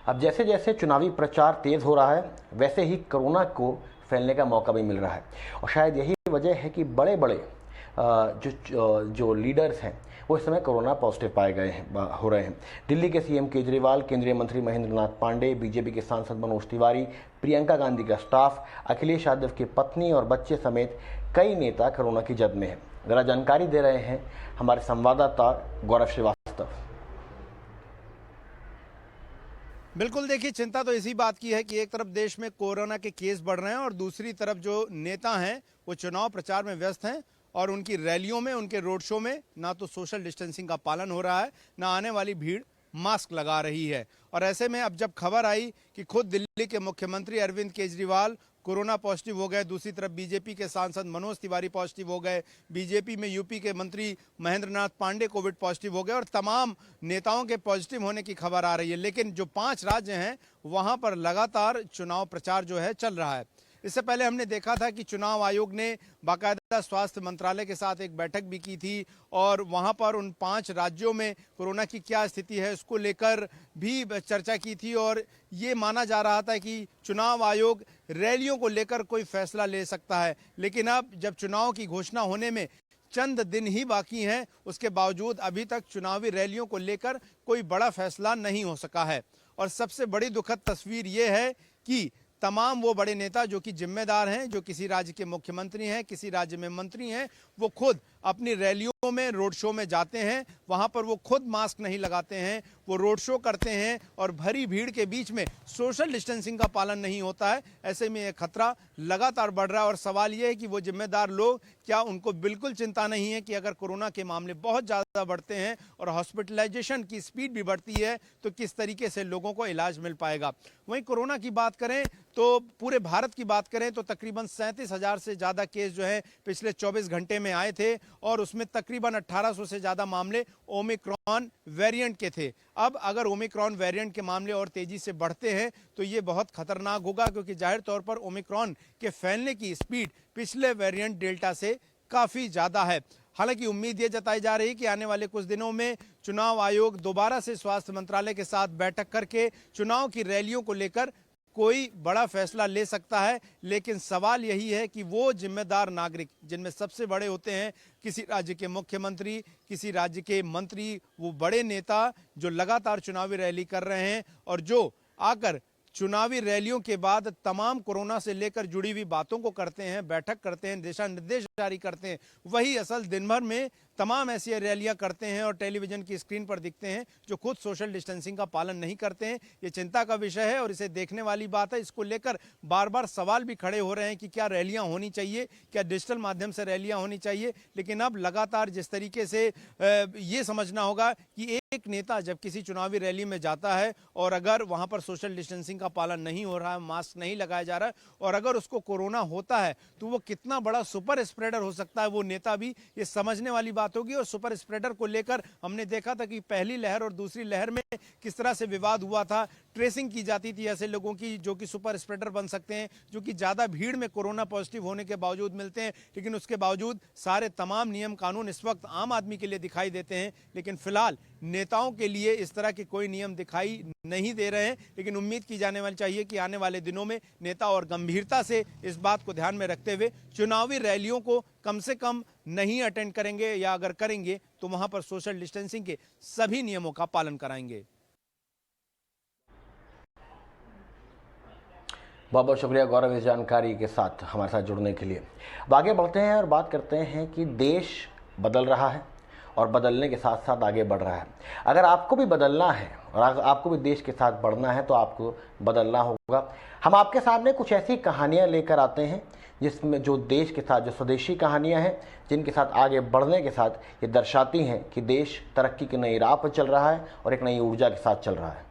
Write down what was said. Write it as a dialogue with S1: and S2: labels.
S1: अब जैसे जैसे चुनावी प्रचार तेज हो रहा है, वैसे ही कोरोना को फैलने का मौका भी मिल रहा है। और शायद यही वजह है कि बड़े बड़े जो लीडर्स हैं वो इस समय कोरोना पॉजिटिव पाए गए हैं, हो रहे हैं। दिल्ली के सीएम केजरीवाल, केंद्रीय मंत्री महेंद्र नाथ पांडे, बीजेपी के सांसद मनोज तिवारी, प्रियंका गांधी का स्टाफ, अखिलेश यादव की पत्नी और बच्चे समेत कई नेता कोरोना की जद में हैं। जरा जानकारी दे रहे हैं हमारे संवाददाता गौरव श्रीवास्तव।
S2: बिल्कुल, देखिए, चिंता तो इसी बात की है कि एक तरफ देश में कोरोना के केस बढ़ रहे हैं और दूसरी तरफ जो नेता हैं वो चुनाव प्रचार में व्यस्त हैं और उनकी रैलियों में, उनके रोड शो में ना तो सोशल डिस्टेंसिंग का पालन हो रहा है, ना आने वाली भीड़ मास्क लगा रही है। और ऐसे में अब जब खबर आई कि खुद दिल्ली के मुख्यमंत्री अरविंद केजरीवाल कोरोना पॉजिटिव हो गए, दूसरी तरफ बीजेपी के सांसद मनोज तिवारी पॉजिटिव हो गए, बीजेपी में यूपी के मंत्री महेंद्र नाथ पांडे कोविड पॉजिटिव हो गए और तमाम नेताओं के पॉजिटिव होने की खबर आ रही है। लेकिन जो 5 राज्य हैं वहां पर लगातार चुनाव प्रचार जो है चल रहा है। इससे पहले हमने देखा था कि चुनाव आयोग ने बाकायदा स्वास्थ्य मंत्रालय के साथ एक बैठक भी की थी और वहां पर उन 5 राज्यों में कोरोना की क्या स्थिति है उसको लेकर भी चर्चा की थी। और ये माना जा रहा था कि चुनाव आयोग रैलियों को लेकर कोई फैसला ले सकता है। लेकिन अब जब चुनाव की घोषणा होने में चंद दिन ही बाकी हैं, उसके बावजूद अभी तक चुनावी रैलियों को लेकर कोई बड़ा फैसला नहीं हो सका है। और सबसे बड़ी दुखद तस्वीर ये है कि तमाम वो बड़े नेता जो कि जिम्मेदार हैं, जो किसी राज्य के मुख्यमंत्री हैं, किसी राज्य में मंत्री हैं, वो खुद अपनी रैलियों में, रोड शो में जाते हैं, वहां पर वो खुद मास्क नहीं लगाते हैं, वो रोड शो करते हैं और भरी भीड़ के बीच में सोशल डिस्टेंसिंग का पालन नहीं होता है। ऐसे में ये खतरा लगातार बढ़ रहा है और सवाल ये है कि वो जिम्मेदार लोग, क्या उनको बिल्कुल चिंता नहीं है कि अगर कोरोना के मामले बहुत ज़्यादा बढ़ते हैं और हॉस्पिटलाइजेशन की स्पीड भी बढ़ती है तो किस तरीके से लोगों को इलाज मिल पाएगा। वहीं कोरोना की बात करें तो पूरे भारत की बात करें तो तकरीबन 37,000 से ज़्यादा केस जो है पिछले 24 घंटे में आए थे और उसमें तकरीबन 1800 से ज़्यादा मामले ओमिक्रॉन वेरिएंट के थे। अब अगर ओमिक्रॉन वेरिएंट के मामले और तेज़ी से बढ़ते हैं तो ये बहुत खतरनाक होगा, क्योंकि जाहिर तौर पर ओमिक्रॉन के फैलने की स्पीड पिछले वेरिएंट डेल्टा से काफ़ी ज़्यादा है। हालांकि उम्मीद ये जताई जा रही है कि आने वाले कुछ दिनों में चुनाव आयोग दोबारा से स्वास्थ्य मंत्रालय के साथ बैठक करके चुनाव की रैलियों को लेकर कोई बड़ा फैसला ले सकता है। लेकिन सवाल यही है कि वो जिम्मेदार नागरिक, जिनमें सबसे बड़े होते हैं किसी राज्य के मुख्यमंत्री, किसी राज्य के मंत्री, वो बड़े नेता जो लगातार चुनावी रैली कर रहे हैं और जो आकर चुनावी रैलियों के बाद तमाम कोरोना से लेकर जुड़ी हुई बातों को करते हैं, बैठक करते हैं, दिशा निर्देश जारी करते हैं, वही असल दिन भर में तमाम ऐसी रैलियां करते हैं और टेलीविजन की स्क्रीन पर दिखते हैं जो खुद सोशल डिस्टेंसिंग का पालन नहीं करते हैं। ये चिंता का विषय है और इसे देखने वाली बात है। इसको लेकर बार बार सवाल भी खड़े हो रहे हैं कि क्या रैलियां होनी चाहिए, क्या डिजिटल माध्यम से रैलियां होनी चाहिए। लेकिन अब लगातार जिस तरीके से ये समझना होगा कि एक नेता जब किसी चुनावी रैली में जाता है और अगर वहां पर सोशल डिस्टेंसिंग का पालन नहीं हो रहा है, मास्क नहीं लगाया जा रहा है और अगर उसको कोरोना होता है तो वो कितना बड़ा सुपर स्प्रेडर हो सकता है, वो नेता भी ये समझने वाली बात होगी। और सुपर स्प्रेडर को लेकर हमने देखा था कि पहली लहर और दूसरी लहर में किस तरह से विवाद हुआ था। ट्रेसिंग की जाती थी ऐसे लोगों की जो कि सुपर स्प्रेडर बन सकते हैं, जो कि ज़्यादा भीड़ में कोरोना पॉजिटिव होने के बावजूद मिलते हैं। लेकिन उसके बावजूद सारे तमाम नियम कानून इस वक्त आम आदमी के लिए दिखाई देते हैं, लेकिन फिलहाल नेताओं के लिए इस तरह के कोई नियम दिखाई नहीं दे रहे हैं। लेकिन उम्मीद की जाने वाली चाहिए कि आने वाले दिनों में नेता और गंभीरता से इस बात को ध्यान में रखते हुए चुनावी रैलियों को कम से कम नहीं अटेंड करेंगे, या अगर करेंगे तो वहां पर सोशल डिस्टेंसिंग के सभी नियमों का पालन कराएंगे।
S1: बहुत बहुत शुक्रिया गौरव इस जानकारी के साथ हमारे साथ जुड़ने के लिए। अब आगे बढ़ते हैं और बात करते हैं कि देश बदल रहा है और बदलने के साथ साथ आगे बढ़ रहा है। अगर आपको भी बदलना है और आपको भी देश के साथ बढ़ना है तो आपको बदलना होगा। हम आपके सामने कुछ ऐसी कहानियां लेकर आते हैं जिसमें जो देश के साथ, जो स्वदेशी कहानियां हैं जिनके साथ आगे बढ़ने के साथ ये दर्शाती हैं कि देश तरक्की की नई राह पर चल रहा है और एक नई ऊर्जा के साथ चल रहा है।